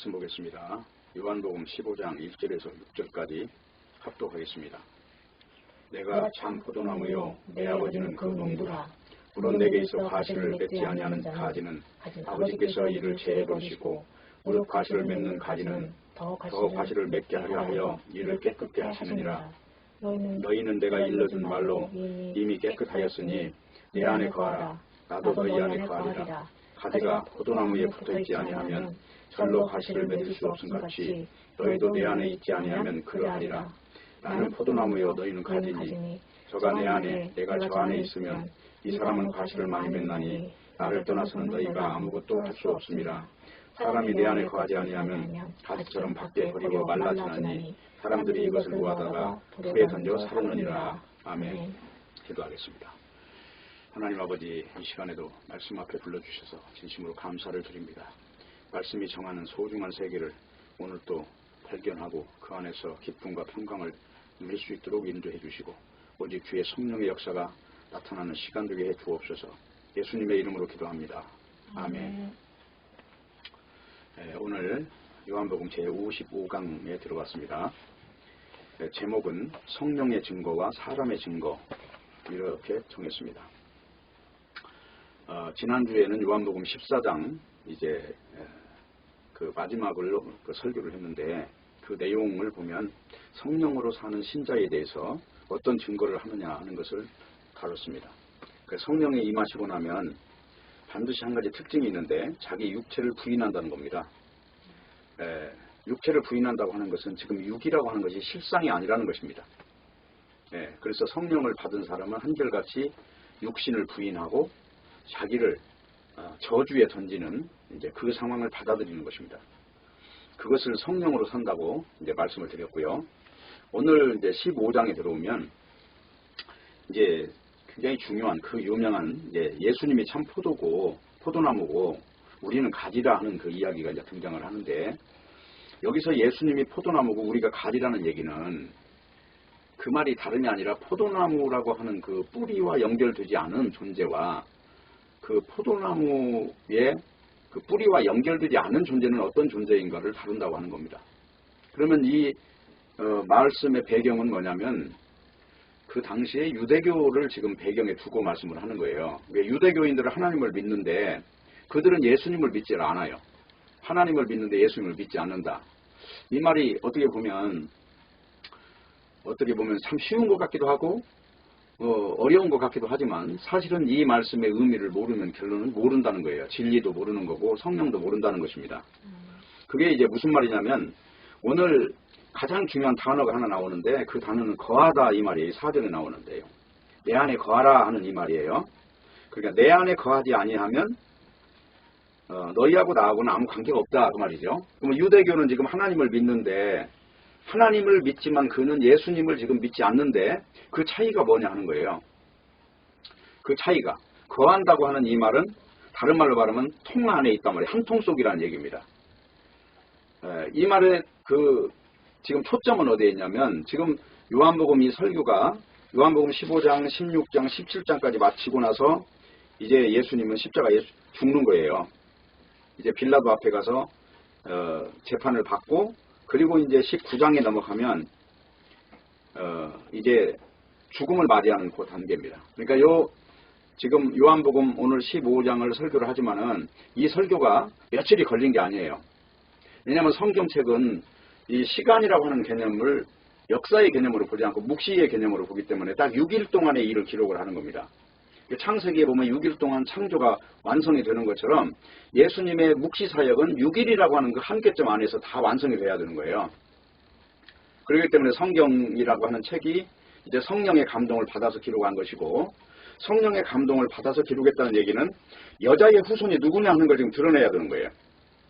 말씀 보겠습니다. 요한복음 15장 1절에서 6절까지 합독하겠습니다. 내가 참 포도나무요 내 아버지는 그 농부라. 물론 내게 있어 가시를 맺지 아니하는 가지는 아버지께서 이를 제해 버리시고 무릇 가시를 맺는 가지는 더 가시를 맺게 하려 하여 이를 깨끗게 하시느니라. 너희는 내가 일러준 말로 이미 깨끗하였으니 내 안에 거하라. 나도 너희 안에 거하리라. 가지가 포도나무에 붙어있지 아니하면 절로 가시를 맺을 수 없음같이 너희도 내 안에 있지 아니하면 그러하리라. 나는 포도나무요 너희는 가지니 저가 내 안에 내가 저 안에 있으면 이 사람은 가시를 많이 맺나니 나를 떠나서는 너희가 아무것도 할 수 없습니다. 사람이 내 안에 거하지 아니하면 가시처럼 밖에 버리고 말라지나니 사람들이 이것을 모아다가 불에 던져 사르느니라. 아멘. 기도하겠습니다. 하나님 아버지, 이 시간에도 말씀 앞에 불러주셔서 진심으로 감사를 드립니다. 말씀이 정하는 소중한 세계를 오늘 또 발견하고 그 안에서 기쁨과 평강을 누릴 수 있도록 인도해 주시고 오직 주의 성령의 역사가 나타나는 시간 되게 해 주옵소서. 예수님의 이름으로 기도합니다. 아멘. 오늘 요한복음 제55강에 들어왔습니다. 제목은 성령의 증거와 사람의 증거, 이렇게 정했습니다. 지난주에는 요한복음 14장 이제 그 마지막으로 그 설교를 했는데 그 내용을 보면 성령으로 사는 신자에 대해서 어떤 증거를 하느냐 하는 것을 다뤘습니다. 성령이 임하시고 나면 반드시 한 가지 특징이 있는데 자기 육체를 부인한다는 겁니다. 육체를 부인한다고 하는 것은 지금 육이라고 하는 것이 실상이 아니라는 것입니다. 그래서 성령을 받은 사람은 한결같이 육신을 부인하고 자기를 저주에 던지는 이제 그 상황을 받아들이는 것입니다. 그것을 성령으로 산다고 이제 말씀을 드렸고요. 오늘 이제 15장에 들어오면 이제 굉장히 중요한 그 유명한 이제 예수님이 참 포도나무고 우리는 가지라 하는 그 이야기가 이제 등장을 하는데 여기서 예수님이 포도나무고 우리가 가지라는 얘기는 그 말이 다름이 아니라 포도나무라고 하는 그 뿌리와 연결되지 않은 존재와 그 포도나무의 그 뿌리와 연결되지 않은 존재는 어떤 존재인가를 다룬다고 하는 겁니다. 그러면 이 말씀의 배경은 뭐냐면 그 당시에 유대교를 지금 배경에 두고 말씀을 하는 거예요. 유대교인들은 하나님을 믿는데 그들은 예수님을 믿지 않아요. 하나님을 믿는데 예수님을 믿지 않는다. 이 말이 어떻게 보면 참 쉬운 것 같기도 하고 어려운 것 같기도 하지만 사실은 이 말씀의 의미를 모르면 결론은 모른다는 거예요. 진리도 모르는 거고 성령도 모른다는 것입니다. 그게 이제 무슨 말이냐면 오늘 가장 중요한 단어가 하나 나오는데 그 단어는 거하다 이 말이 4절에 나오는데요. 내 안에 거하라 하는 이 말이에요. 그러니까 내 안에 거하지 아니하면 너희하고 나하고는 아무 관계가 없다 그 말이죠. 그럼 유대교는 지금 하나님을 믿는데 하나님을 믿지만 그는 예수님을 지금 믿지 않는데 그 차이가 뭐냐 하는 거예요. 그 차이가 거한다고 하는 이 말은 다른 말로 말하면 통 안에 있단 말이에요. 한 통 속이라는 얘기입니다. 이 말의 그 지금 초점은 어디에 있냐면 지금 요한복음 이 설교가 요한복음 15장, 16장, 17장까지 마치고 나서 이제 예수님은 십자가에 죽는 거예요. 이제 빌라도 앞에 가서 재판을 받고 그리고 이제 19장에 넘어가면 이제 죽음을 맞이하는 그 단계입니다. 그러니까 지금 요한복음 오늘 15장을 설교를 하지만은 이 설교가 며칠이 걸린 게 아니에요. 왜냐하면 성경책은 이 시간이라고 하는 개념을 역사의 개념으로 보지 않고 묵시의 개념으로 보기 때문에 딱 6일 동안의 일을 기록을 하는 겁니다. 창세기에 보면 6일 동안 창조가 완성이 되는 것처럼 예수님의 묵시 사역은 6일이라고 하는 그 한계점 안에서 다 완성이 돼야 되는 거예요. 그렇기 때문에 성경이라고 하는 책이 이제 성령의 감동을 받아서 기록한 것이고 성령의 감동을 받아서 기록했다는 얘기는 여자의 후손이 누구냐 하는 걸 지금 드러내야 되는 거예요.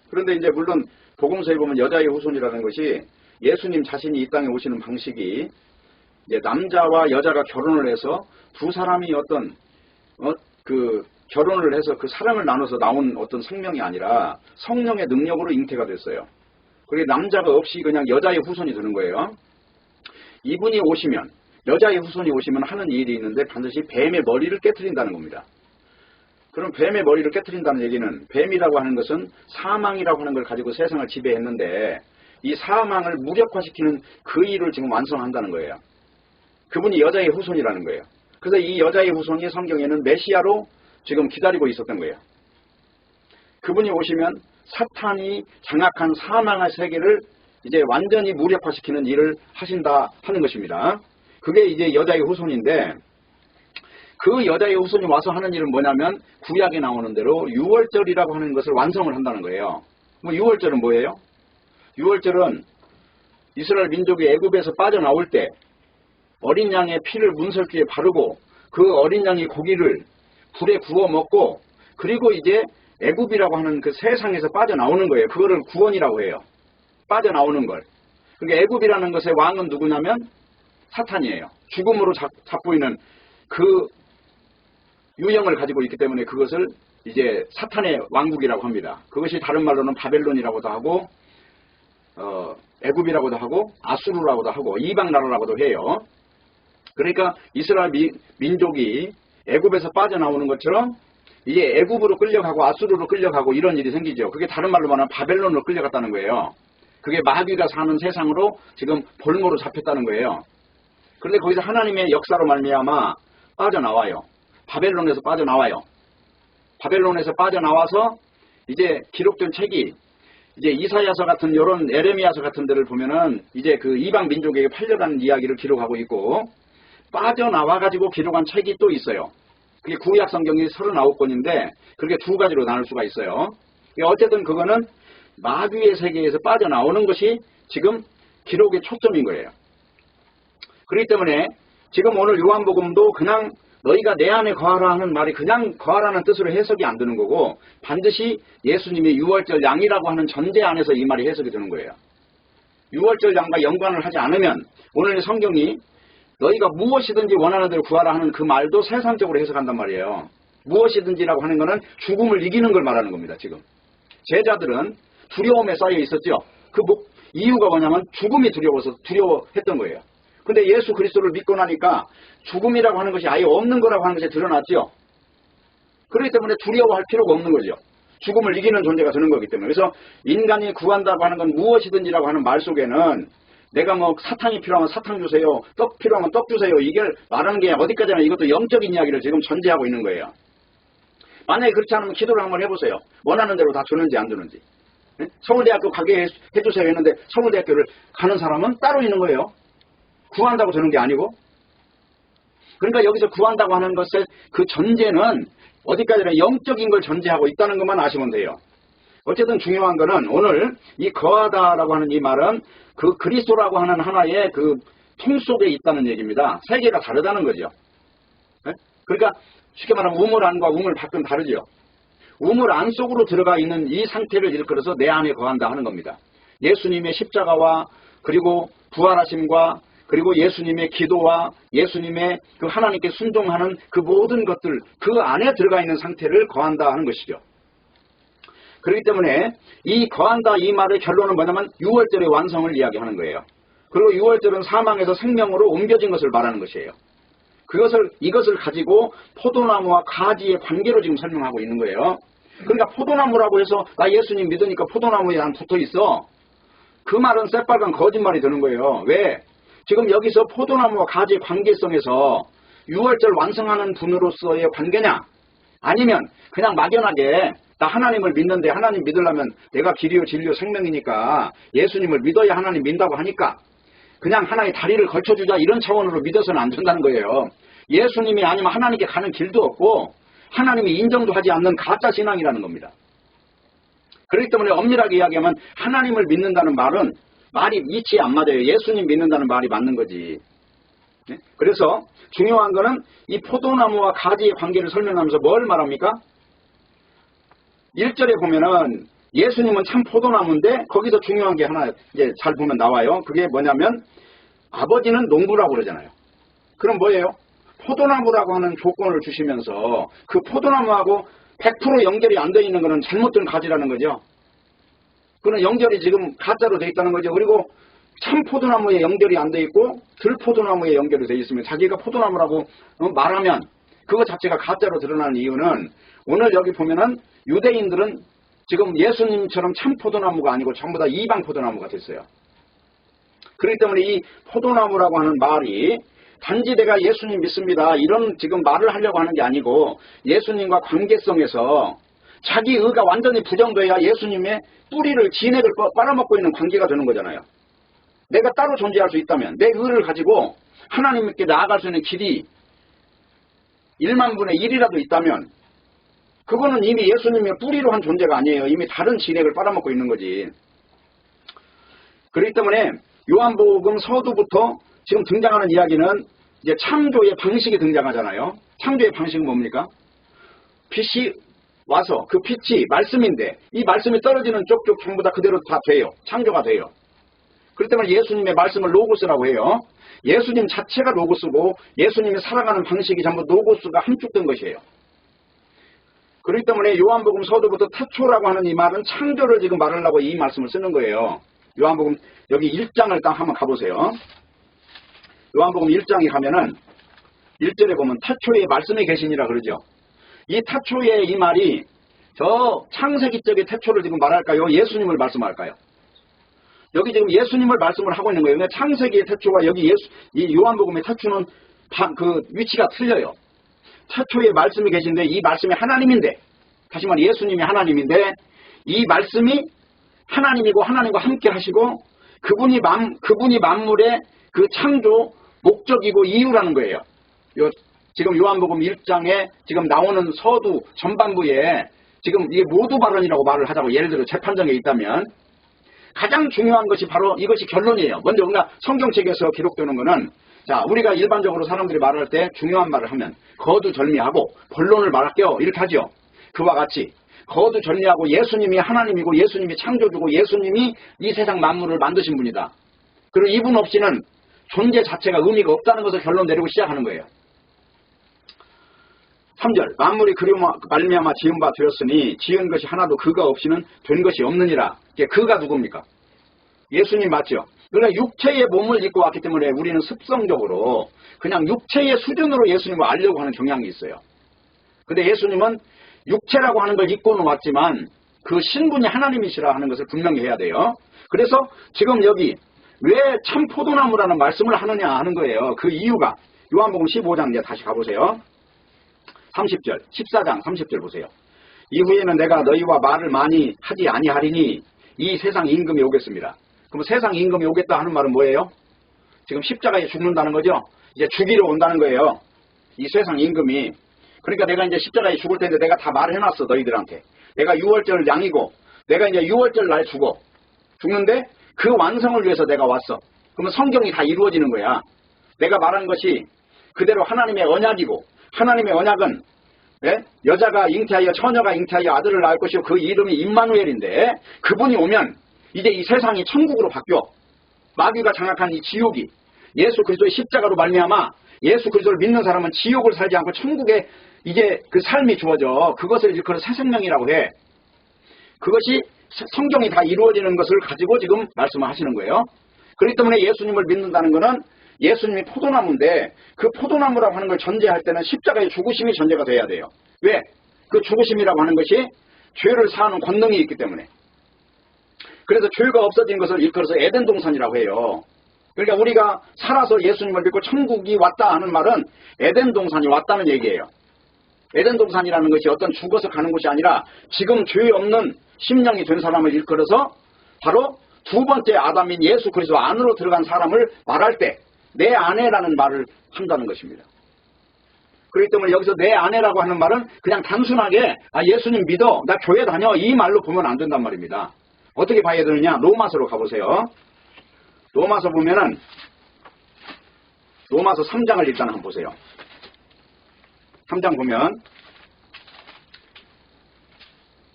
그런데 이제 물론 복음서에 보면 여자의 후손이라는 것이 예수님 자신이 이 땅에 오시는 방식이 이제 남자와 여자가 결혼을 해서 두 사람이 어떤 그 결혼을 해서 그 사랑을 나눠서 나온 어떤 생명이 아니라 성령의 능력으로 잉태가 됐어요. 그게 남자가 없이 그냥 여자의 후손이 되는 거예요. 이분이 오시면 여자의 후손이 오시면 하는 일이 있는데 반드시 뱀의 머리를 깨트린다는 겁니다. 그럼 뱀의 머리를 깨트린다는 얘기는 뱀이라고 하는 것은 사망이라고 하는 걸 가지고 세상을 지배했는데 이 사망을 무력화시키는 그 일을 지금 완성한다는 거예요. 그분이 여자의 후손이라는 거예요. 그래서 이 여자의 후손이 성경에는 메시아로 지금 기다리고 있었던 거예요. 그분이 오시면 사탄이 장악한 사망의 세계를 이제 완전히 무력화시키는 일을 하신다 하는 것입니다. 그게 이제 여자의 후손인데 그 여자의 후손이 와서 하는 일은 뭐냐면 구약에 나오는 대로 유월절이라고 하는 것을 완성을 한다는 거예요. 뭐 유월절은 뭐예요? 유월절은 이스라엘 민족이 애굽에서 빠져나올 때 어린 양의 피를 문설주에 바르고 그 어린 양의 고기를 불에 구워 먹고 그리고 이제 애굽이라고 하는 그 세상에서 빠져나오는 거예요. 그거를 구원이라고 해요. 빠져나오는 걸. 그러니까 애굽이라는 것의 왕은 누구냐면 사탄이에요. 죽음으로 잡보이는 그 유형을 가지고 있기 때문에 그것을 이제 사탄의 왕국이라고 합니다. 그것이 다른 말로는 바벨론이라고도 하고 애굽이라고도 하고 아수르라고도 하고 이방 나라라고도 해요. 그러니까 이스라엘 민족이 애굽에서 빠져나오는 것처럼 이게 애굽으로 끌려가고 아수르로 끌려가고 이런 일이 생기죠. 그게 다른 말로 말하면 바벨론으로 끌려갔다는 거예요. 그게 마귀가 사는 세상으로 지금 볼모로 잡혔다는 거예요. 그런데 거기서 하나님의 역사로 말미암아 빠져나와요. 바벨론에서 빠져나와요. 바벨론에서 빠져나와서 이제 기록된 책이 이제 이사야서 같은 이런 에레미야서 같은 데를 보면은 이제 그 이방 민족에게 팔려가는 이야기를 기록하고 있고 빠져나와가지고 기록한 책이 또 있어요. 그게 구약 성경이 39권인데 그렇게 두 가지로 나눌 수가 있어요. 어쨌든 그거는 마귀의 세계에서 빠져나오는 것이 지금 기록의 초점인 거예요. 그렇기 때문에 지금 오늘 요한복음도 그냥 너희가 내 안에 거하라 하는 말이 그냥 거하라는 뜻으로 해석이 안 되는 거고 반드시 예수님이 유월절 양이라고 하는 전제 안에서 이 말이 해석이 되는 거예요. 유월절 양과 연관을 하지 않으면 오늘 성경이 너희가 무엇이든지 원하는 대로 구하라 하는 그 말도 세상적으로 해석한단 말이에요. 무엇이든지라고 하는 것은 죽음을 이기는 걸 말하는 겁니다. 지금 제자들은 두려움에 쌓여 있었죠. 그 이유가 뭐냐면 죽음이 두려워서 두려워했던 거예요. 근데 예수 그리스도를 믿고 나니까 죽음이라고 하는 것이 아예 없는 거라고 하는 것이 드러났죠. 그렇기 때문에 두려워할 필요가 없는 거죠. 죽음을 이기는 존재가 되는 거기 때문에. 그래서 인간이 구한다고 하는 건 무엇이든지라고 하는 말 속에는 내가 뭐 사탕이 필요하면 사탕 주세요. 떡 필요하면 떡 주세요. 이걸 말하는 게 어디까지나 이것도 영적인 이야기를 지금 전제하고 있는 거예요. 만약에 그렇지 않으면 기도를 한번 해보세요. 원하는 대로 다 주는지 안 주는지. 네? 서울대학교 가게 해주세요 했는데 서울대학교를 가는 사람은 따로 있는 거예요. 구한다고 되는 게 아니고. 그러니까 여기서 구한다고 하는 것의 그 전제는 어디까지나 영적인 걸 전제하고 있다는 것만 아시면 돼요. 어쨌든 중요한 거는 오늘 이 거하다라고 하는 이 말은 그 그리스도라고 하는 하나의 그 통 속에 있다는 얘기입니다. 세계가 다르다는 거죠. 네? 그러니까 쉽게 말하면 우물 안과 우물 밖은 다르죠. 우물 안 속으로 들어가 있는 이 상태를 일컬어서 내 안에 거한다 하는 겁니다. 예수님의 십자가와 그리고 부활하심과 그리고 예수님의 기도와 예수님의 그 하나님께 순종하는 그 모든 것들 그 안에 들어가 있는 상태를 거한다 하는 것이죠. 그렇기 때문에 이 거한다 이 말의 결론은 뭐냐면 유월절의 완성을 이야기하는 거예요. 그리고 유월절은 사망에서 생명으로 옮겨진 것을 말하는 것이에요. 이것을 가지고 포도나무와 가지의 관계로 지금 설명하고 있는 거예요. 그러니까 포도나무라고 해서 나 예수님 믿으니까 포도나무에 난 붙어 있어. 그 말은 새빨간 거짓말이 되는 거예요. 왜? 지금 여기서 포도나무와 가지의 관계성에서 유월절 완성하는 분으로서의 관계냐? 아니면 그냥 막연하게 나 하나님을 믿는데 하나님 믿으려면 내가 길이요 진리요 생명이니까 예수님을 믿어야 하나님 믿는다고 하니까 그냥 하나의 다리를 걸쳐주자 이런 차원으로 믿어서는 안 된다는 거예요. 예수님이 아니면 하나님께 가는 길도 없고 하나님이 인정도 하지 않는 가짜 신앙이라는 겁니다. 그렇기 때문에 엄밀하게 이야기하면 하나님을 믿는다는 말은 말이 이치에 안 맞아요. 예수님 믿는다는 말이 맞는 거지. 네? 그래서 중요한 거는 이 포도나무와 가지의 관계를 설명하면서 뭘 말합니까? 1절에 보면은 예수님은 참 포도나무인데 거기서 중요한 게 하나 이제 잘 보면 나와요. 그게 뭐냐면 아버지는 농부라고 그러잖아요. 그럼 뭐예요? 포도나무라고 하는 조건을 주시면서 그 포도나무하고 100% 연결이 안 되어 있는 거는 잘못된 가지라는 거죠. 그는 연결이 지금 가짜로 되어 있다는 거죠. 그리고 참 포도나무에 연결이 안 되어 있고 들포도나무에 연결이 되어 있으면 자기가 포도나무라고 말하면 그거 자체가 가짜로 드러나는 이유는 오늘 여기 보면은 유대인들은 지금 예수님처럼 참 포도나무가 아니고 전부 다 이방 포도나무가 됐어요. 그렇기 때문에 이 포도나무라고 하는 말이 단지 내가 예수님 믿습니다 이런 지금 말을 하려고 하는 게 아니고 예수님과 관계성에서 자기 의가 완전히 부정돼야 예수님의 뿌리를 진액을 빨아먹고 있는 관계가 되는 거잖아요. 내가 따로 존재할 수 있다면 내 의를 가지고 하나님께 나아갈 수 있는 길이 1만 분의 1이라도 있다면 그거는 이미 예수님의 뿌리로 한 존재가 아니에요. 이미 다른 진액을 빨아먹고 있는 거지. 그렇기 때문에 요한복음 서두부터 지금 등장하는 이야기는 이제 창조의 방식이 등장하잖아요. 창조의 방식은 뭡니까? 빛이 와서 그 빛이 말씀인데 이 말씀이 떨어지는 쪽쪽 전부 다 그대로 다 돼요. 창조가 돼요. 그렇기 때문에 예수님의 말씀을 로고스라고 해요. 예수님 자체가 로고스고 예수님이 살아가는 방식이 전부 로고스가 함축된 것이에요. 그렇기 때문에 요한복음 서두부터 태초라고 하는 이 말은 창조를 지금 말하려고 이 말씀을 쓰는 거예요. 요한복음 여기 1장을 딱 한번 가보세요. 요한복음 1장에 가면은 1절에 보면 태초에 말씀이 계시니라 그러죠. 이 태초에 이 말이 저 창세기 쪽의 태초를 지금 말할까요? 예수님을 말씀할까요? 여기 지금 예수님을 말씀을 하고 있는 거예요. 그러니까 창세기의 태초와 여기 이 요한복음의 태초는 그 위치가 틀려요. 태초에 말씀이 계신데 이 말씀이 하나님인데 다시 말해 예수님이 하나님인데 이 말씀이 하나님이고 하나님과 함께 하시고 그분이 만물의 그 창조 목적이고 이유라는 거예요. 지금 요한복음 1장에 지금 나오는 서두 전반부에 지금 이게 모두 발언이라고 말을 하자고 예를 들어 재판정에 있다면 가장 중요한 것이 바로 이것이 결론이에요. 먼저 우리가 성경책에서 기록되는 거는 자 우리가 일반적으로 사람들이 말할 때 중요한 말을 하면 거두절미하고 본론을 말할게요. 이렇게 하죠. 그와 같이 거두절미하고 예수님이 하나님이고 예수님이 창조주고 예수님이 이 세상 만물을 만드신 분이다. 그리고 이분 없이는 존재 자체가 의미가 없다는 것을 결론 내리고 시작하는 거예요. 3절 만물이 그리고 말미암아 지은 바 되었으니 지은 것이 하나도 그가 없이는 된 것이 없느니라. 그가 누굽니까? 예수님 맞죠? 그러니까 육체의 몸을 입고 왔기 때문에 우리는 습성적으로 그냥 육체의 수준으로 예수님을 알려고 하는 경향이 있어요. 근데 예수님은 육체라고 하는 걸 입고는 왔지만 그 신분이 하나님이시라 하는 것을 분명히 해야 돼요. 그래서 지금 여기 왜 참 포도나무라는 말씀을 하느냐 하는 거예요. 그 이유가 요한복음 15장 이제 다시 가보세요. 30절 14장 30절 보세요. 이후에는 내가 너희와 말을 많이 하지 아니하리니 이 세상 임금이 오겠습니다. 그럼 세상 임금이 오겠다 하는 말은 뭐예요? 지금 십자가에 죽는다는 거죠. 이제 죽이러 온다는 거예요. 이 세상 임금이. 그러니까 내가 이제 십자가에 죽을 텐데 내가 다 말을 해놨어 너희들한테. 내가 6월절 양이고 내가 이제 6월절 날 죽는데 그 완성을 위해서 내가 왔어. 그러면 성경이 다 이루어지는 거야. 내가 말한 것이 그대로 하나님의 언약이고 하나님의 언약은 여자가 잉태하여 처녀가 잉태하여 아들을 낳을 것이고 그 이름이 임마누엘인데 그분이 오면 이제 이 세상이 천국으로 바뀌어. 마귀가 장악한 이 지옥이 예수 그리스도의 십자가로 말미암아 예수 그리스도를 믿는 사람은 지옥을 살지 않고 천국에 이제 그 삶이 주어져. 그것을 일컬어 새 생명이라고 해. 그것이 성경이 다 이루어지는 것을 가지고 지금 말씀을 하시는 거예요. 그렇기 때문에 예수님을 믿는다는 것은 예수님이 포도나무인데 그 포도나무라고 하는 걸 전제할 때는 십자가의 죽으심이 전제가 돼야 돼요. 왜? 그 죽으심이라고 하는 것이 죄를 사하는 권능이 있기 때문에. 그래서 죄가 없어진 것을 일컬어서 에덴 동산이라고 해요. 그러니까 우리가 살아서 예수님을 믿고 천국이 왔다 하는 말은 에덴 동산이 왔다는 얘기예요. 에덴 동산이라는 것이 어떤 죽어서 가는 곳이 아니라 지금 죄 없는 심령이 된 사람을 일컬어서 바로 두 번째 아담인 예수 그리스도 안으로 들어간 사람을 말할 때 내 아내라는 말을 한다는 것입니다. 그렇기 때문에 여기서 내 아내라고 하는 말은 그냥 단순하게 예수님 믿어 나 교회 다녀 이 말로 보면 안 된단 말입니다. 어떻게 봐야 되느냐? 로마서로 가보세요. 로마서 보면은 로마서 3장을 일단 한번 보세요. 3장 보면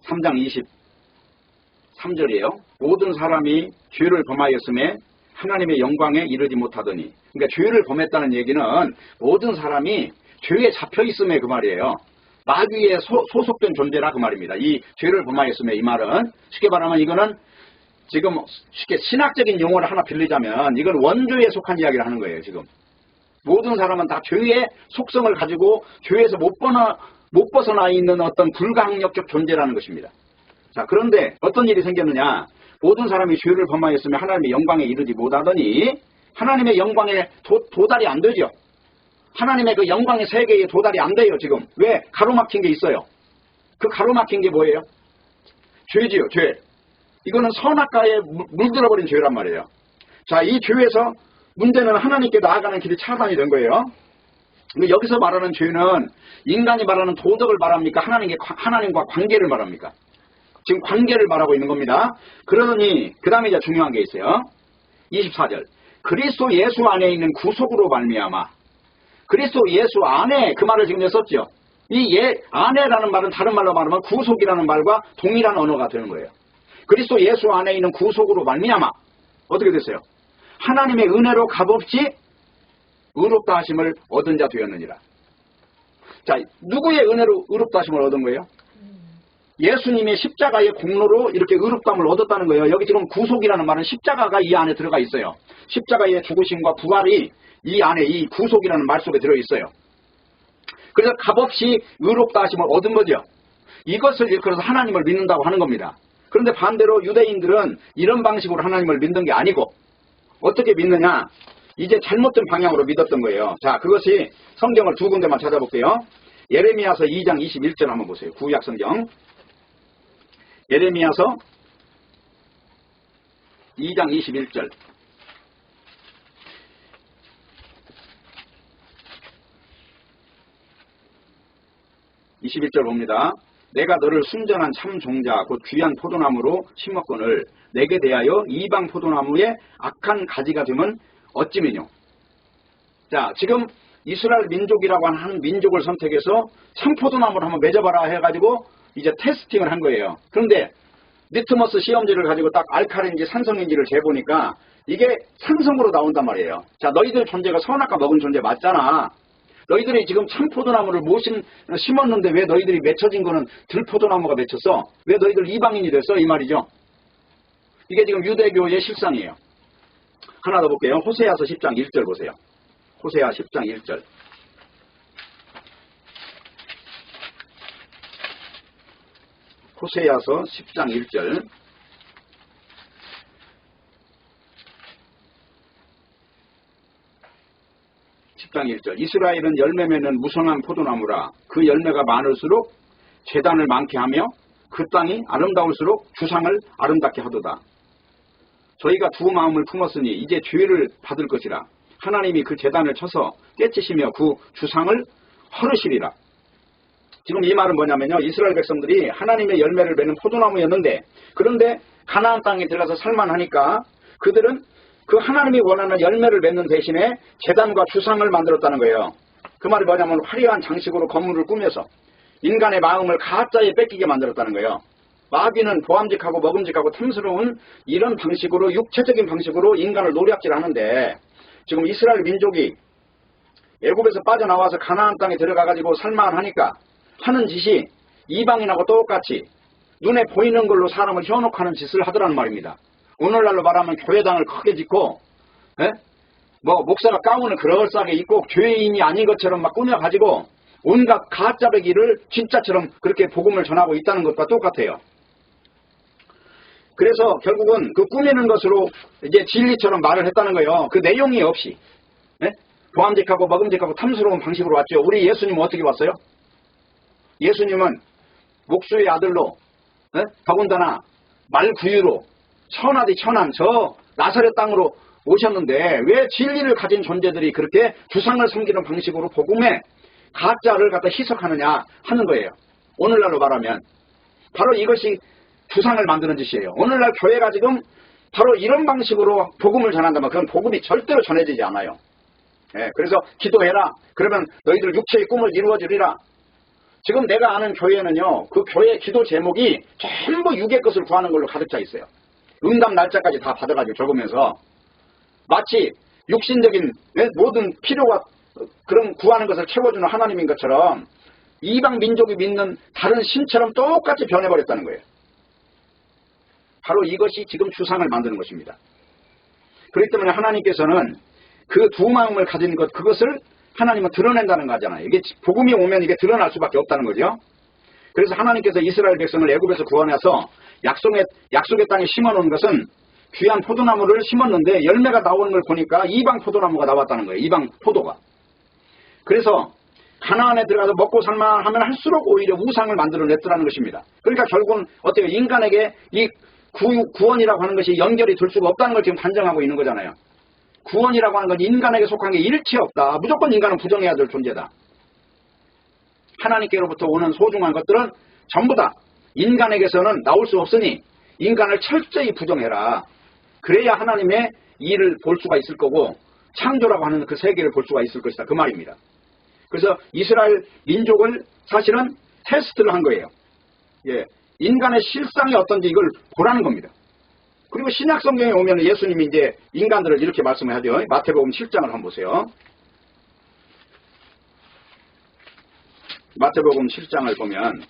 3장 23절이에요. 모든 사람이 죄를 범하였음에 하나님의 영광에 이르지 못하더니. 그러니까 죄를 범했다는 얘기는 모든 사람이 죄에 잡혀있음에 그 말이에요. 마귀에 소속된 존재라 그 말입니다. 이 죄를 범하였음에 이 말은 쉽게 말하면 이거는 지금 쉽게 신학적인 용어를 하나 빌리자면 이건 원죄에 속한 이야기를 하는 거예요. 지금 모든 사람은 다 죄의 속성을 가지고 죄에서 못 벗어나 있는 어떤 불가항력적 존재라는 것입니다. 자, 그런데 어떤 일이 생겼느냐? 모든 사람이 죄를 범하였으면 하나님의 영광에 이르지 못하더니 하나님의 영광에 도달이 안 되죠. 하나님의 그 영광의 세계에 도달이 안 돼요, 지금. 왜? 가로막힌 게 있어요. 그 가로막힌 게 뭐예요? 죄지요, 죄. 이거는 선악과에 물들어버린 죄란 말이에요. 자, 이 죄에서 문제는 하나님께 나아가는 길이 차단이 된 거예요. 여기서 말하는 죄는 인간이 말하는 도덕을 말합니까? 하나님과 관계를 말합니까? 지금 관계를 말하고 있는 겁니다. 그러더니 그 다음에 이제 중요한 게 있어요. 24절. 그리스도 예수 안에 있는 구속으로 말미암아. 그리스도 예수 안에, 그 말을 지금 썼죠. 이 안에라는 말은 다른 말로 말하면 구속이라는 말과 동일한 언어가 되는 거예요. 그리스도 예수 안에 있는 구속으로 말미암아. 어떻게 됐어요? 하나님의 은혜로 값없이 의롭다 하심을 얻은 자 되었느니라. 자, 누구의 은혜로 의롭다 하심을 얻은 거예요? 예수님의 십자가의 공로로 이렇게 의롭다함을 얻었다는 거예요. 여기 지금 구속이라는 말은 십자가가 이 안에 들어가 있어요. 십자가의 죽으심과 부활이 이 안에 이 구속이라는 말 속에 들어있어요. 그래서 값없이 의롭다 하심을 얻은 거죠. 이것을 일컬어서 하나님을 믿는다고 하는 겁니다. 그런데 반대로 유대인들은 이런 방식으로 하나님을 믿는 게 아니고 어떻게 믿느냐? 이제 잘못된 방향으로 믿었던 거예요. 자, 그것이 성경을 두 군데만 찾아볼게요. 예레미야서 2장 21절 한번 보세요. 구약 성경. 예레미야서 2장 21절. 21절 봅니다. 내가 너를 순전한 참 종자 곧 귀한 포도나무로 심었거늘 내게 대하여 이방 포도나무의 악한 가지가 되면 어찌미뇨. 자, 지금 이스라엘 민족이라고 하는 한 민족을 선택해서 참 포도나무를 한번 맺어봐라 해가지고 이제 테스팅을 한 거예요. 그런데 리트머스 시험지를 가지고 딱 알칼인지 산성인지를 재보니까 이게 산성으로 나온단 말이에요. 자, 너희들 존재가 선악과 먹은 존재 맞잖아. 너희들이 지금 참포도나무를 심었는데 왜 너희들이 맺혀진 거는 들포도나무가 맺혔어? 왜 너희들 이방인이 됐어? 이 말이죠. 이게 지금 유대교의 실상이에요. 하나 더 볼게요. 호세아서 10장 1절 보세요. 호세아 10장 1절. 호세아서 10장 1절. 이스라엘은 열매 맺는 무성한 포도나무라. 그 열매가 많을수록 제단을 많게 하며 그 땅이 아름다울수록 주상을 아름답게 하도다. 저희가 두 마음을 품었으니 이제 죄를 받을 것이라. 하나님이 그 제단을 쳐서 깨치시며 그 주상을 헐으시리라. 지금 이 말은 뭐냐면요. 이스라엘 백성들이 하나님의 열매를 맺는 포도나무였는데 그런데 가나안 땅에 들어가서 살만하니까 그들은 그 하나님이 원하는 열매를 맺는 대신에 제단과 주상을 만들었다는 거예요. 그 말이 뭐냐면 화려한 장식으로 건물을 꾸며서 인간의 마음을 가짜에 뺏기게 만들었다는 거예요. 마귀는 보암직하고 먹음직하고 탐스러운 이런 방식으로 육체적인 방식으로 인간을 노략질하는데 지금 이스라엘 민족이 애굽에서 빠져나와서 가나안 땅에 들어가가지고 살만하니까 하는 짓이 이방인하고 똑같이 눈에 보이는 걸로 사람을 현혹하는 짓을 하더라는 말입니다. 오늘날로 말하면 교회당을 크게 짓고 목사가 가운을 그럴싸하게 입고 죄인이 아닌 것처럼 막 꾸며가지고 온갖 가짜배기를 진짜처럼 그렇게 복음을 전하고 있다는 것과 똑같아요. 그래서 결국은 그 꾸미는 것으로 이제 진리처럼 말을 했다는 거예요. 그 내용이 없이 보암직하고 먹음직하고 탐스러운 방식으로 왔죠. 우리 예수님은 어떻게 왔어요? 예수님은 목수의 아들로 더군다나 말구유로 천하디 천한 저 나사렛 땅으로 오셨는데 왜 진리를 가진 존재들이 그렇게 주상을 섬기는 방식으로 복음에 가짜를 갖다 희석하느냐 하는 거예요. 오늘날로 말하면 바로 이것이 주상을 만드는 짓이에요. 오늘날 교회가 지금 바로 이런 방식으로 복음을 전한다면 그건 복음이 절대로 전해지지 않아요. 그래서 기도해라. 그러면 너희들 육체의 꿈을 이루어주리라. 지금 내가 아는 교회는요. 그 교회 기도 제목이 전부 육의 것을 구하는 걸로 가득 차 있어요. 응답 날짜까지 다 받아가지고 적으면서 마치 육신적인 모든 필요와 그런 구하는 것을 채워주는 하나님인 것처럼 이방 민족이 믿는 다른 신처럼 똑같이 변해버렸다는 거예요. 바로 이것이 지금 주상을 만드는 것입니다. 그렇기 때문에 하나님께서는 그 두 마음을 가진 것, 그것을 하나님은 드러낸다는 거잖아요. 이게 복음이 오면 이게 드러날 수밖에 없다는 거죠. 그래서 하나님께서 이스라엘 백성을 애굽에서 구원해서 약속의 땅에 심어놓은 것은 귀한 포도나무를 심었는데 열매가 나오는 걸 보니까 이방 포도나무가 나왔다는 거예요. 이방 포도가. 그래서 가나안에 들어가서 먹고 살만 하면 할수록 오히려 우상을 만들어냈더라는 것입니다. 그러니까 결국은 어때요? 인간에게 이 구원이라고 하는 것이 연결이 될 수가 없다는 걸 지금 단정하고 있는 거잖아요. 구원이라고 하는 건 인간에게 속한 게 일체 없다. 무조건 인간은 부정해야 될 존재다. 하나님께로부터 오는 소중한 것들은 전부 다 인간에게서는 나올 수 없으니 인간을 철저히 부정해라. 그래야 하나님의 일을 볼 수가 있을 거고 창조라고 하는 그 세계를 볼 수가 있을 것이다. 그 말입니다. 그래서 이스라엘 민족을 사실은 테스트를 한 거예요. 예, 인간의 실상이 어떤지 이걸 보라는 겁니다. 그리고 신약 성경에 오면 예수님이 이제 인간들을 이렇게 말씀을 하죠. 마태복음 7장을 한번 보세요. 마태복음 7장을 보면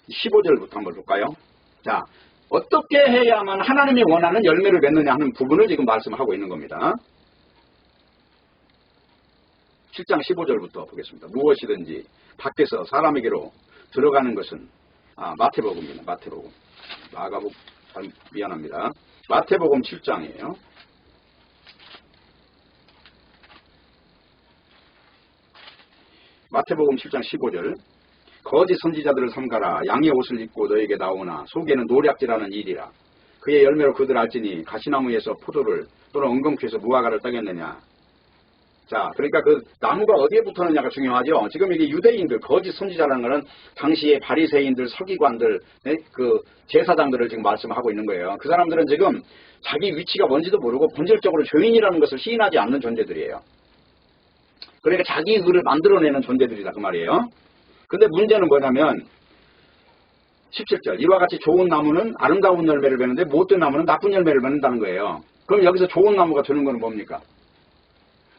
15절부터 한번 볼까요? 자, 어떻게 해야만 하나님이 원하는 열매를 맺느냐 하는 부분을 지금 말씀하고 있는 겁니다. 7장 15절부터 보겠습니다. 무엇이든지 밖에서 사람에게로 들어가는 것은 마태복음입니다. 마태복음. 마가복음 미안합니다. 마태복음 7장이에요. 마태복음 7장 15절. 거짓 선지자들을 삼가라. 양의 옷을 입고 너에게 나오나 속에는 노략질하는 일이라. 그의 열매로 그들 알지니 가시나무에서 포도를 또는 엉겅퀴에서 무화과를 따겠느냐. 자, 그러니까 그 나무가 어디에 붙었느냐가 중요하죠. 지금 이게 유대인들, 거짓 선지자라는 것은 당시의 바리새인들, 서기관들, 그 제사장들을 지금 말씀하고 있는 거예요. 그 사람들은 지금 자기 위치가 뭔지도 모르고 본질적으로 죄인이라는 것을 시인하지 않는 존재들이에요. 그러니까 자기 의를 만들어내는 존재들이다 그 말이에요. 근데 문제는 뭐냐면 17절 이와 같이 좋은 나무는 아름다운 열매를 맺는데 못된 나무는 나쁜 열매를 맺는다는 거예요. 그럼 여기서 좋은 나무가 되는 건 뭡니까?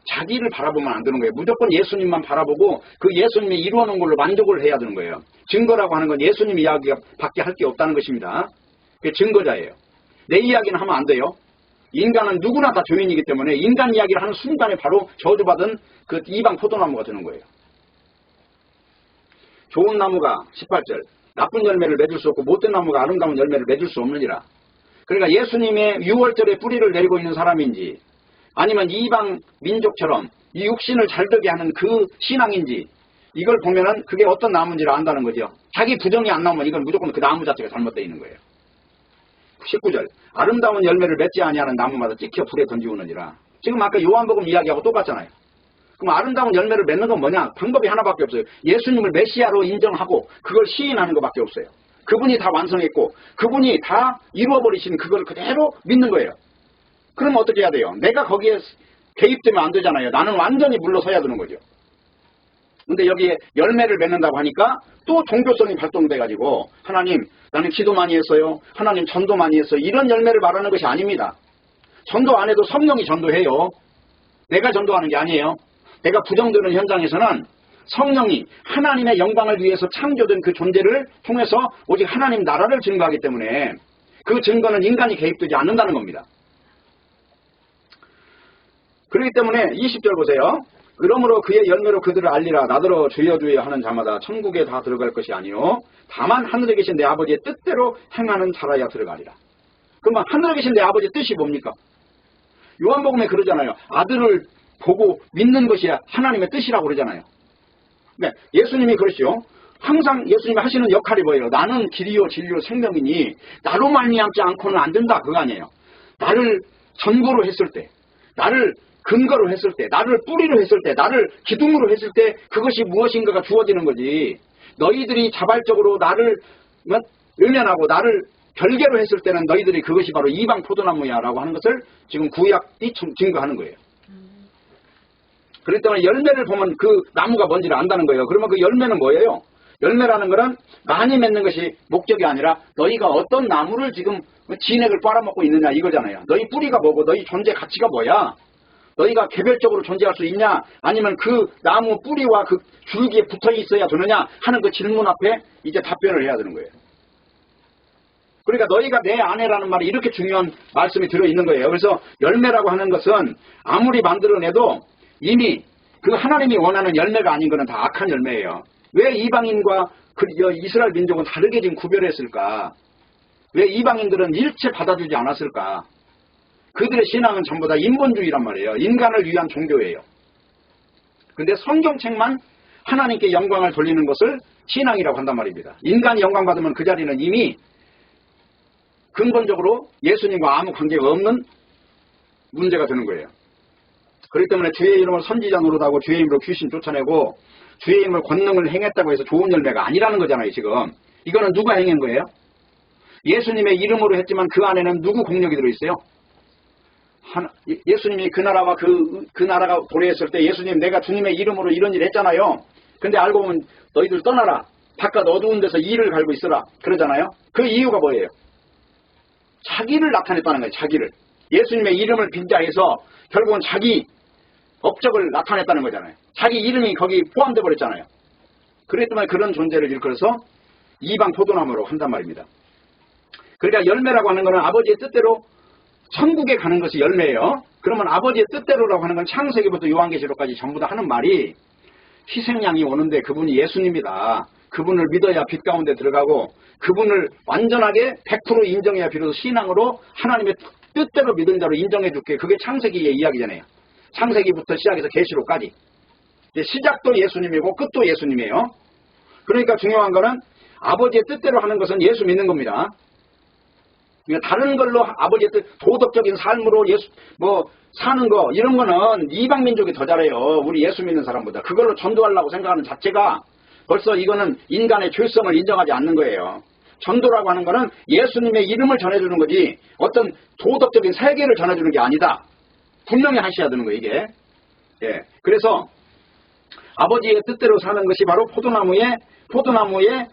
자기를 바라보면 안 되는 거예요. 무조건 예수님만 바라보고 그 예수님이 이루어놓은 걸로 만족을 해야 되는 거예요. 증거라고 하는 건 예수님 이야기가 밖에 할 게 없다는 것입니다. 그게 증거자예요. 내 이야기는 하면 안 돼요. 인간은 누구나 다 죄인이기 때문에 인간 이야기를 하는 순간에 바로 저주받은 그 이방 포도나무가 되는 거예요. 좋은 나무가 18절 나쁜 열매를 맺을 수 없고 못된 나무가 아름다운 열매를 맺을 수 없느니라. 그러니까 예수님의 6월절에 뿌리를 내리고 있는 사람인지 아니면 이방 민족처럼 이 육신을 잘되게 하는 그 신앙인지 이걸 보면은 그게 어떤 나무인지를 안다는 거죠. 자기 부정이 안 나오면 이건 무조건 그 나무 자체가 잘못되어 있는 거예요. 19절 아름다운 열매를 맺지 아니하는 나무마다 찍혀 불에 던지우느니라. 지금 아까 요한복음 이야기하고 똑같잖아요. 그럼 아름다운 열매를 맺는 건 뭐냐? 방법이 하나밖에 없어요. 예수님을 메시아로 인정하고 그걸 시인하는 것밖에 없어요. 그분이 다 완성했고 그분이 다 이루어버리신 그걸 그대로 믿는 거예요. 그럼 어떻게 해야 돼요? 내가 거기에 개입되면 안 되잖아요. 나는 완전히 물러서야 되는 거죠. 근데 여기에 열매를 맺는다고 하니까 또 종교성이 발동돼가지고 하나님 나는 기도 많이 했어요. 하나님 전도 많이 했어요. 이런 열매를 말하는 것이 아닙니다. 전도 안 해도 성령이 전도해요. 내가 전도하는 게 아니에요. 내가 부정되는 현장에서는 성령이 하나님의 영광을 위해서 창조된 그 존재를 통해서 오직 하나님 나라를 증거하기 때문에 그 증거는 인간이 개입되지 않는다는 겁니다. 그렇기 때문에 20절 보세요. 그러므로 그의 열매로 그들을 알리라. 나더러 주여 주여 하는 자마다 천국에 다 들어갈 것이 아니요 다만 하늘에 계신 내 아버지의 뜻대로 행하는 자라야 들어가리라. 그러면 하늘에 계신 내 아버지의 뜻이 뭡니까? 요한복음에 그러잖아요. 아들을 보고 믿는 것이 하나님의 뜻이라고 그러잖아요. 네, 예수님이 그러시죠. 항상 예수님이 하시는 역할이 뭐예요? 나는 길이요 진리요 생명이니 나로 말미암지 않고는 안 된다. 그거 아니에요. 나를 전부로 했을 때, 나를 근거로 했을 때, 나를 뿌리로 했을 때, 나를 기둥으로 했을 때 그것이 무엇인가가 주어지는 거지. 너희들이 자발적으로 나를 외면하고 나를 별개로 했을 때는 너희들이 그것이 바로 이방 포도나무야 라고 하는 것을 지금 구약이 증거하는 거예요. 그렇기 때문에 열매를 보면 그 나무가 뭔지를 안다는 거예요. 그러면 그 열매는 뭐예요? 열매라는 것은 많이 맺는 것이 목적이 아니라 너희가 어떤 나무를 지금 진액을 빨아먹고 있느냐 이거잖아요. 너희 뿌리가 뭐고 너희 존재 가치가 뭐야? 너희가 개별적으로 존재할 수 있냐? 아니면 그 나무 뿌리와 그 줄기에 붙어 있어야 되느냐? 하는 그 질문 앞에 이제 답변을 해야 되는 거예요. 그러니까 너희가 내 아내라는 말이 이렇게 중요한 말씀이 들어있는 거예요. 그래서 열매라고 하는 것은 아무리 만들어내도 이미 그 하나님이 원하는 열매가 아닌 것은 다 악한 열매예요. 왜 이방인과 이스라엘 민족은 다르게 지금 구별했을까? 왜 이방인들은 일체 받아주지 않았을까? 그들의 신앙은 전부 다 인본주의란 말이에요. 인간을 위한 종교예요. 근데 성경책만 하나님께 영광을 돌리는 것을 신앙이라고 한단 말입니다. 인간이 영광 받으면 그 자리는 이미 근본적으로 예수님과 아무 관계가 없는 문제가 되는 거예요. 그렇기 때문에 주의 이름을 선지자 노릇하고 주의 이름으로 귀신 쫓아내고 주의 이름을 권능을 행했다고 해서 좋은 열매가 아니라는 거잖아요. 지금 이거는 누가 행한 거예요? 예수님의 이름으로 했지만 그 안에는 누구 공력이 들어있어요? 예수님이 그 나라와 그 나라가 도래했을 때 예수님 내가 주님의 이름으로 이런 일 했잖아요. 근데 알고 보면 너희들 떠나라. 바깥 어두운 데서 이를 갈고 있어라. 그러잖아요. 그 이유가 뭐예요? 자기를 나타냈다는 거예요. 자기를. 예수님의 이름을 빙자해서 결국은 자기 업적을 나타냈다는 거잖아요. 자기 이름이 거기 포함되어 버렸잖아요. 그렇기 때문에 그런 존재를 일컬어서 이방 포도나무로 한단 말입니다. 그러니까 열매라고 하는 것은 아버지의 뜻대로 천국에 가는 것이 열매예요. 그러면 아버지의 뜻대로라고 하는 건 창세기부터 요한계시록까지 전부 다 하는 말이 희생양이 오는데 그분이 예수님이다. 그분을 믿어야 빛 가운데 들어가고 그분을 완전하게 100% 인정해야 비로소 신앙으로 하나님의 뜻대로 믿은 자로 인정해 줄게. 그게 창세기의 이야기잖아요. 창세기부터 시작해서 계시록까지. 시작도 예수님이고 끝도 예수님이에요. 그러니까 중요한 거는 아버지의 뜻대로 하는 것은 예수 믿는 겁니다. 그러니까 다른 걸로 아버지의 뜻, 도덕적인 삶으로 사는 거 이런 거는 이방 민족이 더 잘해요. 우리 예수 믿는 사람보다. 그걸로 전도하려고 생각하는 자체가 벌써 이거는 인간의 죄성을 인정하지 않는 거예요. 전도라고 하는 거는 예수님의 이름을 전해주는 거지 어떤 도덕적인 세계를 전해주는 게 아니다. 분명히 하셔야 되는 거예요, 이게. 예. 그래서 아버지의 뜻대로 사는 것이 바로 포도나무에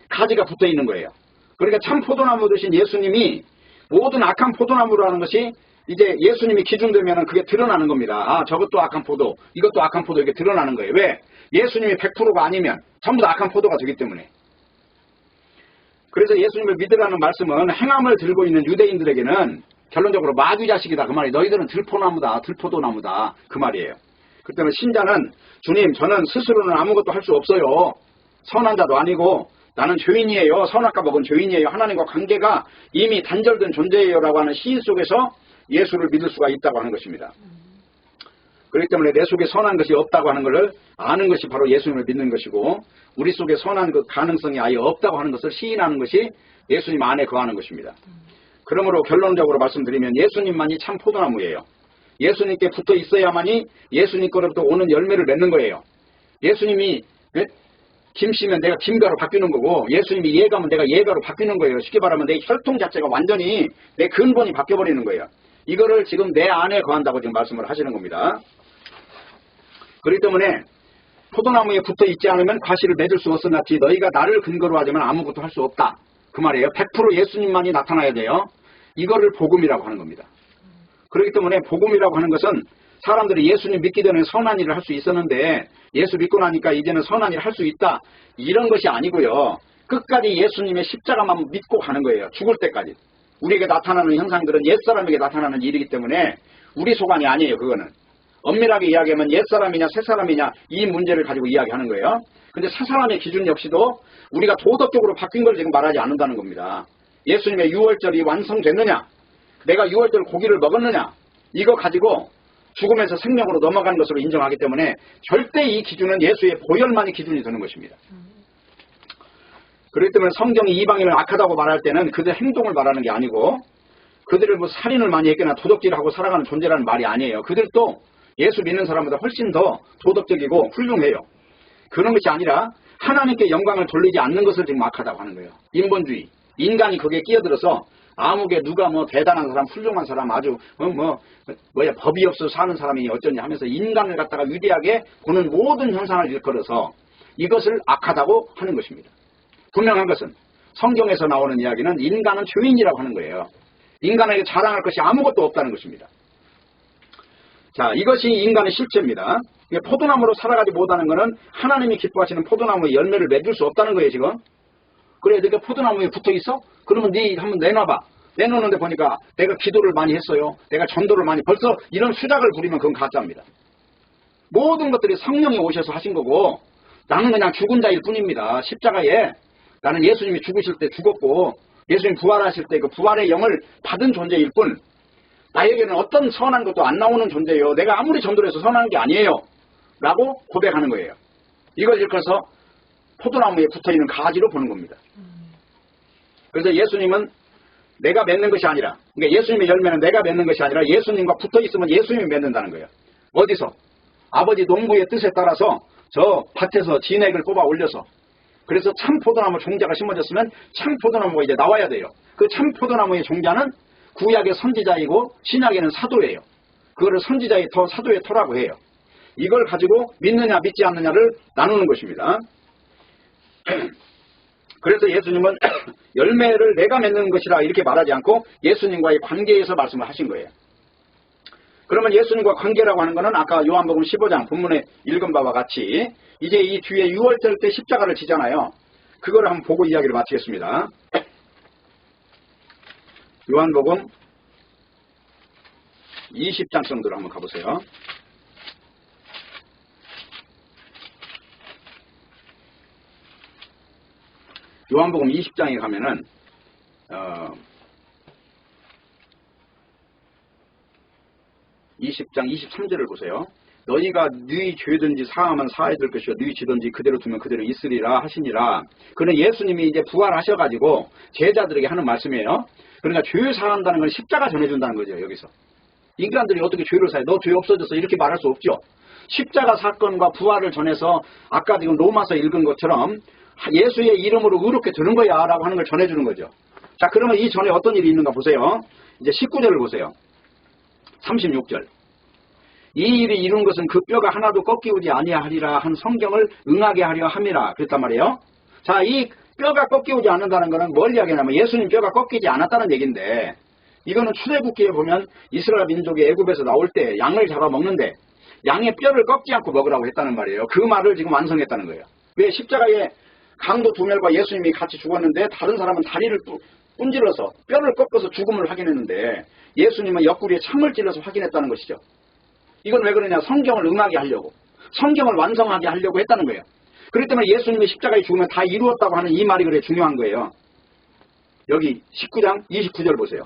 가지가 붙어 있는 거예요. 그러니까 참 포도나무 되신 예수님이 모든 악한 포도나무라는 것이 이제 예수님이 기준되면 그게 드러나는 겁니다. 아, 저것도 악한 포도, 이것도 악한 포도 이게 드러나는 거예요. 왜? 예수님이 100%가 아니면 전부 다 악한 포도가 되기 때문에. 그래서 예수님을 믿으라는 말씀은 행함을 들고 있는 유대인들에게는 결론적으로 마귀 자식이다. 그 말이 너희들은 들포나무다. 들포도나무다. 그 말이에요. 그 때문에 신자는 주님 저는 스스로는 아무것도 할 수 없어요. 선한 자도 아니고 나는 죄인이에요. 선악과 먹은 죄인이에요. 하나님과 관계가 이미 단절된 존재예요. 라고 하는 시인 속에서 예수를 믿을 수가 있다고 하는 것입니다. 그렇기 때문에 내 속에 선한 것이 없다고 하는 것을 아는 것이 바로 예수님을 믿는 것이고 우리 속에 선한 그 가능성이 아예 없다고 하는 것을 시인하는 것이 예수님 안에 거하는 것입니다. 그러므로 결론적으로 말씀드리면 예수님만이 참 포도나무예요. 예수님께 붙어 있어야만이 예수님 거로부터 오는 열매를 맺는 거예요. 예수님이 김씨면 내가 김가로 바뀌는 거고 예수님이 예가면 내가 예가로 바뀌는 거예요. 쉽게 말하면 내 혈통 자체가 완전히 내 근본이 바뀌어버리는 거예요. 이거를 지금 내 안에 거한다고 지금 말씀을 하시는 겁니다. 그렇기 때문에 포도나무에 붙어 있지 않으면 과실을 맺을 수 없으나티 너희가 나를 근거로 하자면 아무것도 할 수 없다. 그 말이에요. 100% 예수님만이 나타나야 돼요. 이거를 복음이라고 하는 겁니다. 그렇기 때문에 복음이라고 하는 것은 사람들이 예수님 믿기 전에 선한 일을 할 수 있었는데 예수 믿고 나니까 이제는 선한 일을 할 수 있다. 이런 것이 아니고요. 끝까지 예수님의 십자가만 믿고 가는 거예요. 죽을 때까지. 우리에게 나타나는 현상들은 옛사람에게 나타나는 일이기 때문에 우리 소관이 아니에요. 그거는. 엄밀하게 이야기하면 옛사람이냐 새사람이냐 이 문제를 가지고 이야기하는 거예요. 근데 새사람의 기준 역시도 우리가 도덕적으로 바뀐 걸 지금 말하지 않는다는 겁니다. 예수님의 유월절이 완성됐느냐 내가 유월절 고기를 먹었느냐 이거 가지고 죽음에서 생명으로 넘어가는 것으로 인정하기 때문에 절대 이 기준은 예수의 보혈만이 기준이 되는 것입니다. 그렇기 때문에 성경이 이방인을 악하다고 말할 때는 그들 행동을 말하는 게 아니고 그들을 살인을 많이 했거나 도덕질하고 살아가는 존재라는 말이 아니에요. 그들도 예수 믿는 사람보다 훨씬 더 도덕적이고 훌륭해요. 그런 것이 아니라 하나님께 영광을 돌리지 않는 것을 지금 악하다고 하는 거예요. 인본주의. 인간이 거기에 끼어들어서 아무게 누가 대단한 사람, 훌륭한 사람, 아주 법이 없어서 사는 사람이 어쩌냐 하면서 인간을 갖다가 위대하게 보는 모든 현상을 일컬어서 이것을 악하다고 하는 것입니다. 분명한 것은 성경에서 나오는 이야기는 인간은 죄인이라고 하는 거예요. 인간에게 자랑할 것이 아무것도 없다는 것입니다. 자, 이것이 인간의 실체입니다. 포도나무로 살아가지 못하는 것은 하나님이 기뻐하시는 포도나무의 열매를 맺을 수 없다는 거예요, 지금. 그래, 내가 포도나무에 붙어 있어? 그러면 네 한번 내놔봐. 내놓는데 보니까 내가 기도를 많이 했어요. 내가 전도를 많이, 벌써 이런 수작을 부리면 그건 가짜입니다. 모든 것들이 성령이 오셔서 하신 거고, 나는 그냥 죽은 자일 뿐입니다. 십자가에 나는 예수님이 죽으실 때 죽었고, 예수님 부활하실 때 그 부활의 영을 받은 존재일 뿐, 나에게는 어떤 선한 것도 안 나오는 존재예요. 내가 아무리 전도를 해서 선한 게 아니에요. 라고 고백하는 거예요. 이걸 일컬어서 포도나무에 붙어있는 가지로 보는 겁니다. 그래서 예수님은 내가 맺는 것이 아니라, 그러니까 예수님의 열매는 내가 맺는 것이 아니라 예수님과 붙어있으면 예수님이 맺는다는 거예요. 어디서? 아버지 농부의 뜻에 따라서 저 밭에서 진액을 뽑아 올려서, 그래서 참 포도나무 종자가 심어졌으면 참 포도나무가 이제 나와야 돼요. 그 참 포도나무의 종자는 구약의 선지자이고 신약에는 사도예요. 그거를 선지자의 터, 사도의 터라고 해요. 이걸 가지고 믿느냐 믿지 않느냐를 나누는 것입니다. 그래서 예수님은 열매를 내가 맺는 것이라 이렇게 말하지 않고 예수님과의 관계에서 말씀을 하신 거예요. 그러면 예수님과 관계라고 하는 것은 아까 요한복음 15장 본문에 읽은 바와 같이 이제 이 뒤에 6월절 때 십자가를 지잖아요. 그걸 한번 보고 이야기를 마치겠습니다. 요한복음 20장 정도로 한번 가보세요. 요한복음 20장에 가면은 20장 23절을 보세요. 너희가 네 죄든지 사하면 사해 될 것이요 네 지든지 그대로 두면 그대로 있으리라 하시니라. 그는 예수님이 이제 부활하셔가지고 제자들에게 하는 말씀이에요. 그러니까 죄 사한다는 건 십자가 전해준다는 거죠. 여기서 인간들이 어떻게 죄를 사해? 너 죄 없어졌어 이렇게 말할 수 없죠. 십자가 사건과 부활을 전해서 아까 지금 로마서 읽은 것처럼 예수의 이름으로 의롭게 되는 거야 라고 하는 걸 전해주는 거죠. 자, 그러면 이 전에 어떤 일이 있는가 보세요. 이제 19절을 보세요. 36절. 이 일이 이룬 것은 그 뼈가 하나도 꺾이우지 아니하리라 한 성경을 응하게 하려 함이라 그랬단 말이에요. 자, 이 뼈가 꺾이우지 않는다는 것은 뭘 이야기하냐면 예수님 뼈가 꺾이지 않았다는 얘기인데, 이거는 출애굽기에 보면 이스라엘 민족이 애굽에서 나올 때 양을 잡아 먹는데 양의 뼈를 꺾지 않고 먹으라고 했다는 말이에요. 그 말을 지금 완성했다는 거예요. 왜? 십자가에 강도 두 명과 예수님이 같이 죽었는데 다른 사람은 다리를 뿜질러서 뼈를 꺾어서 죽음을 확인했는데 예수님은 옆구리에 창을 찔러서 확인했다는 것이죠. 이건 왜 그러냐? 성경을 응하게 하려고, 성경을 완성하게 하려고 했다는 거예요. 그렇기 때문에 예수님의 십자가에 죽으면 다 이루었다고 하는 이 말이 그래 중요한 거예요. 여기 19장 29절 보세요.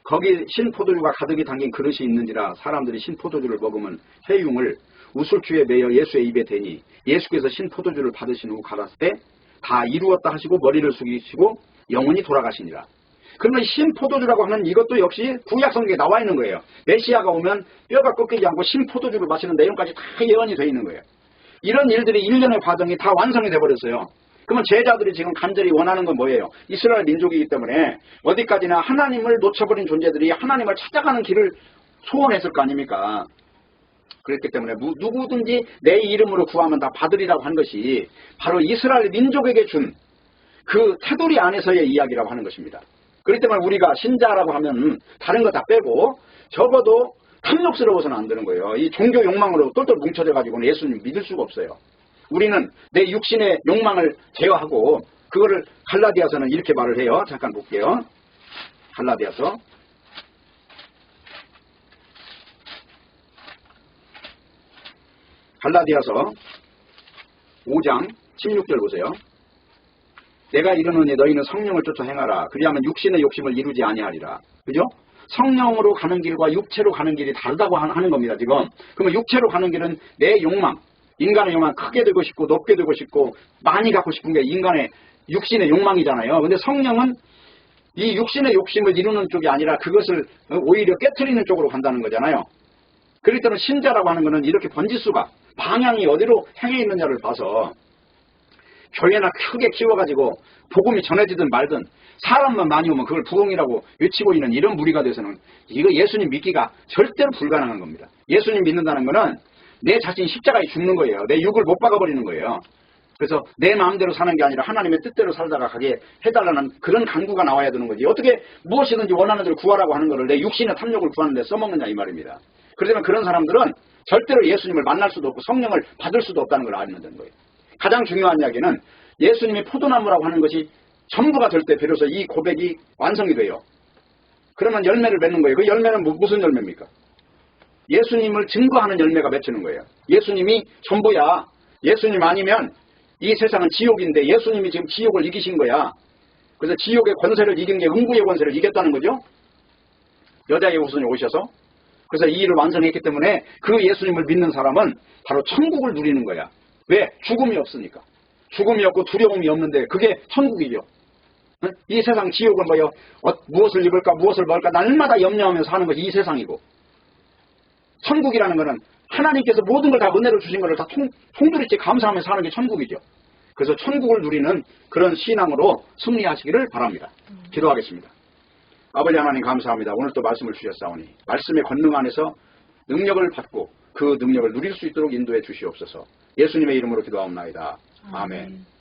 거기 신포도주가 가득히 담긴 그릇이 있는지라 사람들이 신포도주를 먹으면 해융을 우슬추에 매여 예수의 입에 대니 예수께서 신포도주를 받으신 후 가라사대 때 다 이루었다 하시고 머리를 숙이시고 영원히 돌아가시니라. 그러면 신포도주라고 하는 이것도 역시 구약 성경에 나와 있는 거예요. 메시아가 오면 뼈가 꺾이지 않고 신포도주를 마시는 내용까지 다 예언이 되어 있는 거예요. 이런 일들이 일련의 과정이 다 완성이 돼버렸어요. 그러면 제자들이 지금 간절히 원하는 건 뭐예요? 이스라엘 민족이기 때문에 어디까지나 하나님을 놓쳐버린 존재들이 하나님을 찾아가는 길을 소원했을 거 아닙니까? 그랬기 때문에 누구든지 내 이름으로 구하면 다 받으리라고 한 것이 바로 이스라엘 민족에게 준 그 테두리 안에서의 이야기라고 하는 것입니다. 그렇기 때문에 우리가 신자라고 하면 다른 거 다 빼고 적어도 탐욕스러워서는 안 되는 거예요. 이 종교 욕망으로 똘똘 뭉쳐져 가지고는 예수님 믿을 수가 없어요. 우리는 내 육신의 욕망을 제어하고, 그거를 갈라디아서는 이렇게 말을 해요. 잠깐 볼게요. 갈라디아서 5장 16절 보세요. 내가 이르노니 너희는 성령을 쫓아 행하라. 그리하면 육신의 욕심을 이루지 아니하리라. 그죠? 성령으로 가는 길과 육체로 가는 길이 다르다고 하는 겁니다. 지금. 그러면 육체로 가는 길은 내 욕망, 인간의 욕망, 크게 되고 싶고 높게 되고 싶고 많이 갖고 싶은 게 인간의 육신의 욕망이잖아요. 근데 성령은 이 육신의 욕심을 이루는 쪽이 아니라 그것을 오히려 깨트리는 쪽으로 간다는 거잖아요. 그렇기 때문에 신자라고 하는 것은 이렇게 번지수가 방향이 어디로 향해 있느냐를 봐서 교회나 크게 키워가지고 복음이 전해지든 말든 사람만 많이 오면 그걸 부흥이라고 외치고 있는 이런 무리가 돼서는 이거 예수님 믿기가 절대로 불가능한 겁니다. 예수님 믿는다는 거는 내 자신이 십자가에 죽는 거예요. 내 육을 못 박아버리는 거예요. 그래서 내 마음대로 사는 게 아니라 하나님의 뜻대로 살다가 가게 해달라는 그런 간구가 나와야 되는 거지. 어떻게 무엇이든지 원하는 대로 구하라고 하는 거를 내 육신의 탐욕을 구하는 데 써먹느냐 이 말입니다. 그러면 그런 사람들은 절대로 예수님을 만날 수도 없고 성령을 받을 수도 없다는 걸 알면 되는 거예요. 가장 중요한 이야기는 예수님이 포도나무라고 하는 것이 전부가 될 때 비로소 이 고백이 완성이 돼요. 그러면 열매를 맺는 거예요. 그 열매는 무슨 열매입니까? 예수님을 증거하는 열매가 맺히는 거예요. 예수님이 전부야. 예수님 아니면 이 세상은 지옥인데 예수님이 지금 지옥을 이기신 거야. 그래서 지옥의 권세를 이긴 게 음부의 권세를 이겼다는 거죠. 여자의 후손이 오셔서. 그래서 이 일을 완성했기 때문에 그 예수님을 믿는 사람은 바로 천국을 누리는 거야. 왜? 죽음이 없으니까. 죽음이 없고 두려움이 없는데 그게 천국이죠. 응? 이 세상 지옥은 뭐요? 무엇을 입을까 무엇을 먹을까 날마다 염려하면서 사는 것이 이 세상이고, 천국이라는 것은 하나님께서 모든 걸 다 은혜로 주신 것을 다 통두리째 감사하면서 사는 게 천국이죠. 그래서 천국을 누리는 그런 신앙으로 승리하시기를 바랍니다. 기도하겠습니다. 아버지 하나님 감사합니다. 오늘 또 말씀을 주셨사오니 말씀의 권능 안에서 능력을 받고 그 능력을 누릴 수 있도록 인도해 주시옵소서. 예수님의 이름으로 기도하옵나이다. 아멘.